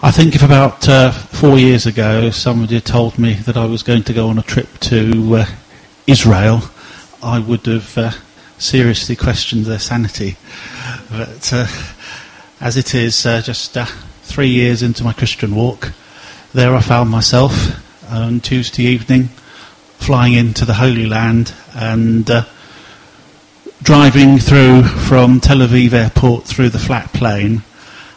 I think if about 4 years ago somebody had told me that I was going to go on a trip to Israel, I would have seriously questioned their sanity. But as it is, just 3 years into my Christian walk, there I found myself on Tuesday evening flying into the Holy Land and driving through from Tel Aviv airport through the flat plain,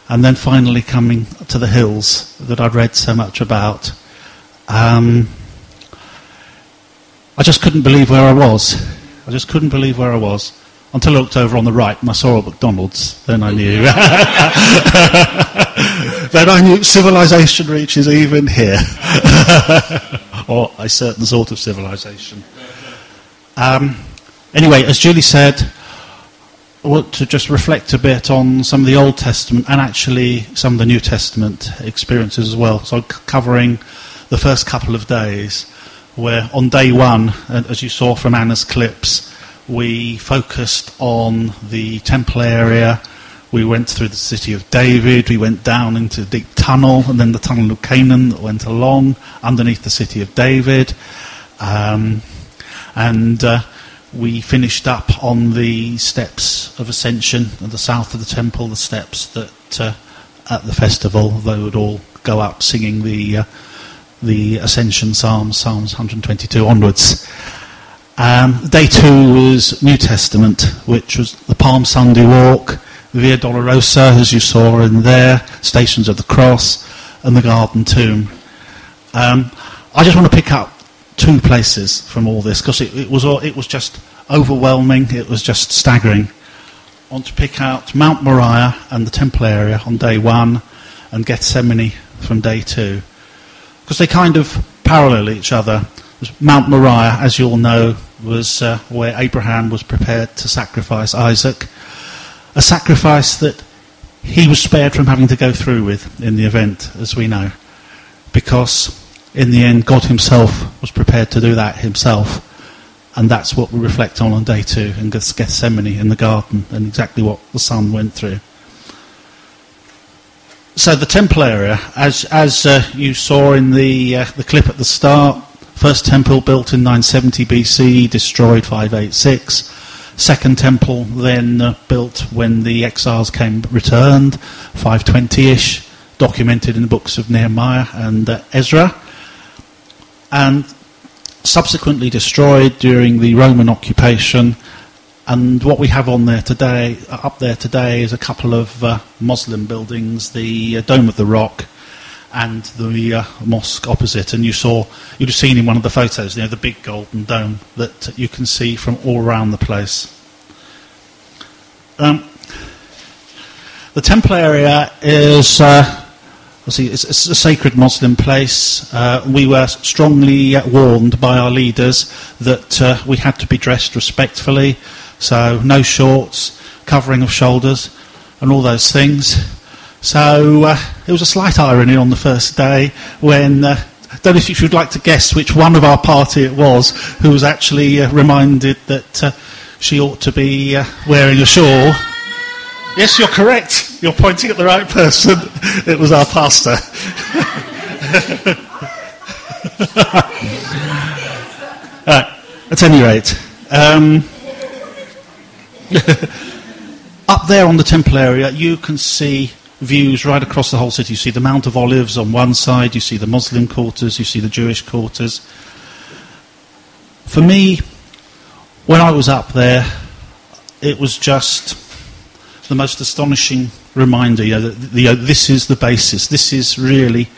and then finally coming to the hills that I'd read so much about. I just couldn't believe where I was. Until I looked over on the right and I saw a McDonald's. Then I knew. Then I knew civilization reaches even here. Or a certain sort of civilization. Anyway, as Julie said, I want to just reflect a bit on some of the Old Testament and actually some of the New Testament experiences as well. So covering the first couple of days, where on day one, as you saw from Anna's clips, we focused on the temple area. We went through the city of David, we went down into the deep tunnel, and then the tunnel of Canaan that went along underneath the city of David. We finished up on the steps of Ascension at the south of the temple, the steps that at the festival they would all go up singing the Ascension Psalms 122 onwards. Day two was New Testament, which was the Palm Sunday walk, Via Dolorosa, as you saw in there, Stations of the Cross, and the Garden Tomb. I just want to pick up two places from all this, because it was just overwhelming, it was just staggering. I want to pick out Mount Moriah and the temple area on day one, and Gethsemane from day two, because they kind of parallel each other. Mount Moriah, as you all know, was where Abraham was prepared to sacrifice Isaac, a sacrifice that he was spared from having to go through with in the event, as we know, because in the end God himself was prepared to do that himself, and that's what we reflect on day two in Gethsemane in the garden, and exactly what the Son went through. So the temple area, as you saw in the clip at the start, first temple built in 970 BC, destroyed 586. Second temple then built when the exiles returned, 520-ish, documented in the books of Nehemiah and Ezra, and subsequently destroyed during the Roman occupation. And what we have up there today is a couple of Muslim buildings, the Dome of the Rock and the mosque opposite. And you'd have seen in one of the photos, the big golden dome that you can see from all around the place. The temple area is it's a sacred Muslim place. We were strongly warned by our leaders that we had to be dressed respectfully, so no shorts, covering of shoulders, and all those things. So it was a slight irony on the first day when, I don't know if you'd like to guess which one of our party it was who was actually reminded that she ought to be wearing a shawl. Yes, you're correct. You're pointing at the right person. It was our pastor. At any rate, up there on the temple area, you can see views right across the whole city. You see the Mount of Olives on one side, you see the Muslim quarters, you see the Jewish quarters. For me, when I was up there, it was just the most astonishing reminder, this is the basis, this is really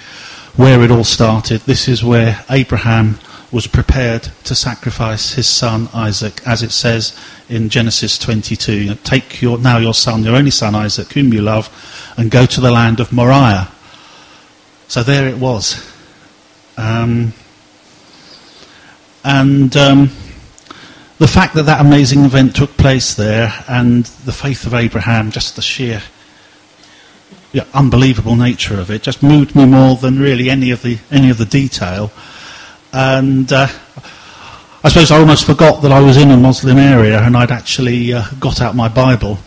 where it all started. This is where Abraham was prepared to sacrifice his son Isaac, as it says in Genesis 22. Take your son, your only son Isaac, whom you love, and go to the land of Moriah. So there it was. The fact that amazing event took place there, and the faith of Abraham, just the sheer unbelievable nature of it, just moved me more than really any of the detail. And I suppose I almost forgot that I was in a Muslim area, and I'd actually got out my Bible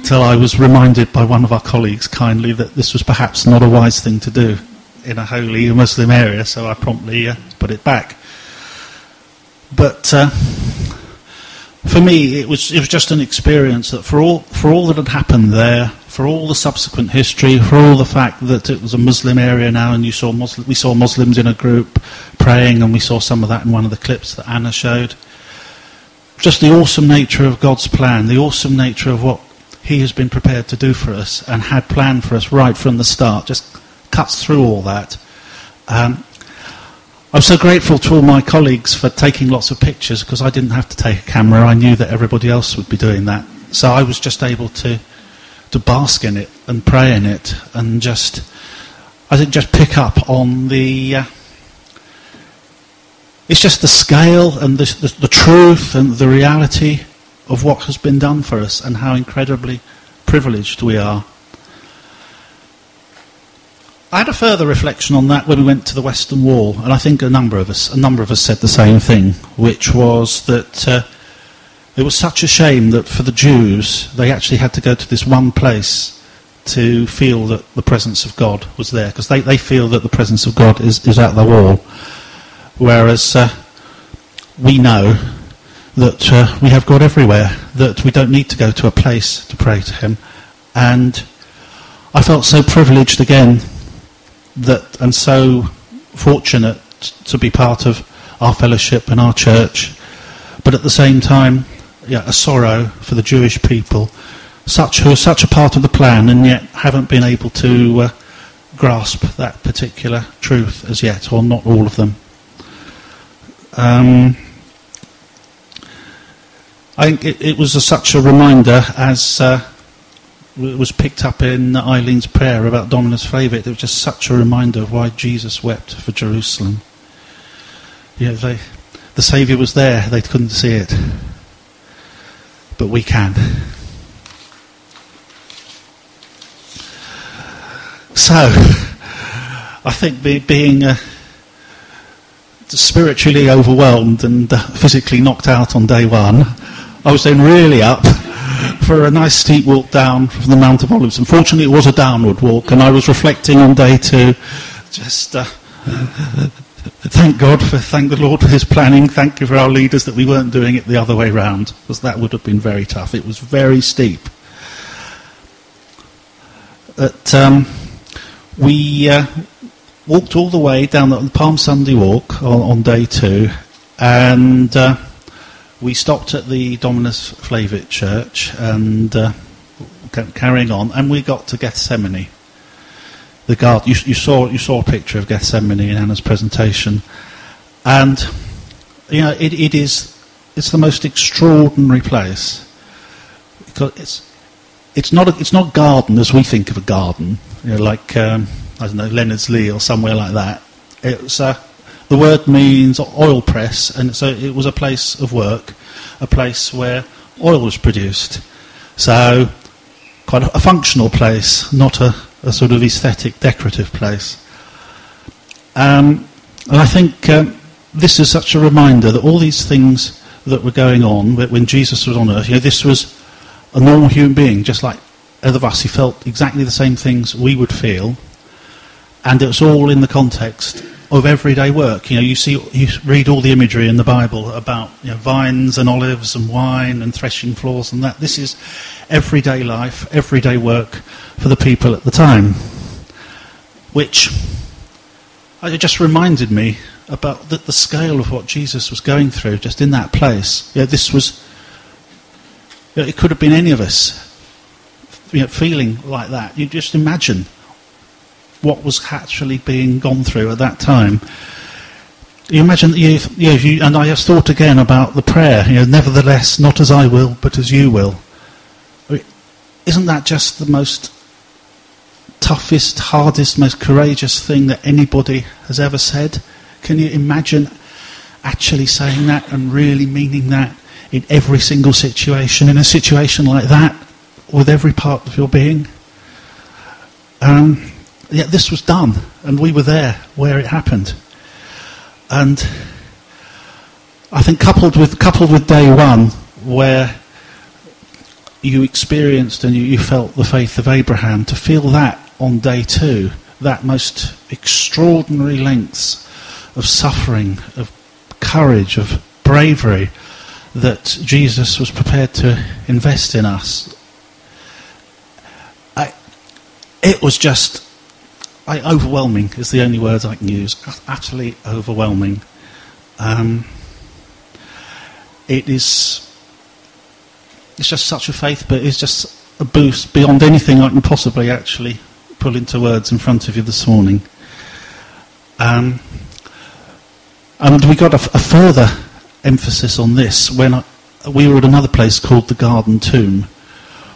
till I was reminded by one of our colleagues kindly that this was perhaps not a wise thing to do in a holy Muslim area, so I promptly put it back. But for me, it was just an experience that for all that had happened there, for all the subsequent history, for all the fact that it was a Muslim area now, and we saw Muslims in a group praying, and we saw some of that in one of the clips that Anna showed. Just the awesome nature of God's plan, the awesome nature of what He has been prepared to do for us and had planned for us right from the start, just cuts through all that. I'm so grateful to all my colleagues for taking lots of pictures, because I didn't have to take a camera. I knew that everybody else would be doing that. So I was just able to bask in it and pray in it and just pick up on the... it's just the scale and the truth and the reality of what has been done for us and how incredibly privileged we are. I had a further reflection on that when we went to the Western Wall, and I think a number of us said the same thing, which was that it was such a shame that for the Jews they actually had to go to this one place to feel that the presence of God was there, because they feel that the presence of God is at the wall, whereas we know that we have God everywhere, that we don't need to go to a place to pray to Him. And I felt so privileged again that, and so fortunate to be part of our fellowship and our church, but at the same time, a sorrow for the Jewish people, who are such a part of the plan and yet haven't been able to grasp that particular truth as yet, or not all of them. I think it was such a reminder, as it was picked up in Eileen's prayer about Dominus Flavit. It was just such a reminder of why Jesus wept for Jerusalem. The Saviour was there, they couldn't see it, but we can. So, I think being spiritually overwhelmed and physically knocked out on day one, I was then really up for a nice steep walk down from the Mount of Olives. Unfortunately, it was a downward walk, and I was reflecting on day two, just thank the Lord for His planning. Thank you for our leaders that we weren't doing it the other way round, because that would have been very tough. It was very steep. We walked all the way down the Palm Sunday walk on day two, and we stopped at the Dominus Flavit Church and carrying on, and we got to Gethsemane. The garden. You saw a picture of Gethsemane in Anna's presentation, and it's the most extraordinary place, because it's not a garden as we think of a garden, like I don't know, Leonard's Lee or somewhere like that. It's the word means oil press, and so it was a place of work, a place where oil was produced. So quite a functional place, not a sort of aesthetic, decorative place. And I think this is such a reminder that all these things that were going on when Jesus was on earth, this was a normal human being, just like other of us. He felt exactly the same things we would feel, and it was all in the context of everyday work. You read all the imagery in the Bible about vines and olives and wine and threshing floors and that. This is everyday life, everyday work for the people at the time, which it just reminded me about the scale of what Jesus was going through just in that place. This was, it could have been any of us, feeling like that. You just imagine what was actually being gone through at that time. You imagine, and I just thought again about the prayer, nevertheless, not as I will, but as you will. Isn't that just the most toughest, hardest, most courageous thing that anybody has ever said? Can you imagine actually saying that and really meaning that in every single situation, in a situation like that, with every part of your being? This was done, and we were there where it happened. And I think coupled with day one, where you experienced and you felt the faith of Abraham, to feel that on day 2, that most extraordinary lengths of suffering, of courage, of bravery that Jesus was prepared to invest in us. It was just overwhelming is the only words I can use. Utterly overwhelming. It's just such a faith, but it's just a boost beyond anything I can possibly actually pull into words in front of you this morning. And we got a further emphasis on this when we were at another place called the Garden Tomb,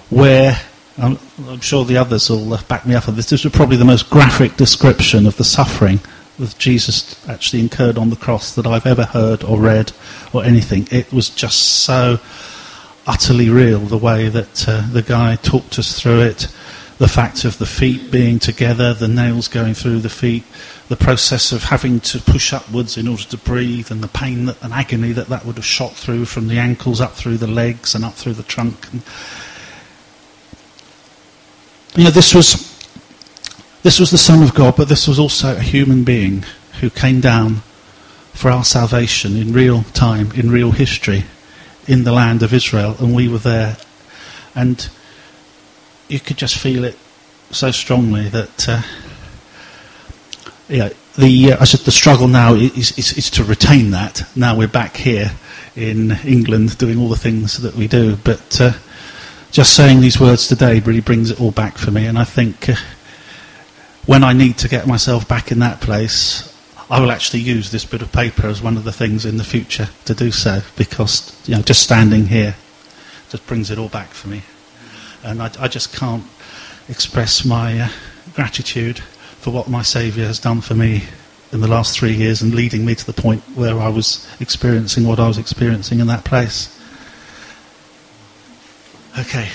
where I'm sure the others will back me up on this. This was probably the most graphic description of the suffering that Jesus actually incurred on the cross that I've ever heard or read or anything. It was just so utterly real, the way that the guy talked us through it, the fact of the feet being together, the nails going through the feet, the process of having to push upwards in order to breathe, and the pain and agony that would have shot through from the ankles up through the legs and up through the trunk. And, this was the Son of God, but this was also a human being who came down for our salvation in real time, in real history, in the land of Israel, and we were there. And you could just feel it so strongly that the struggle now is to retain that. Now we're back here in England doing all the things that we do, but just saying these words today really brings it all back for me. And I think when I need to get myself back in that place, I will actually use this bit of paper as one of the things in the future to do so, because just standing here just brings it all back for me. And I just can't express my gratitude for what my Saviour has done for me in the last 3 years and leading me to the point where I was experiencing what I was experiencing in that place. Okay.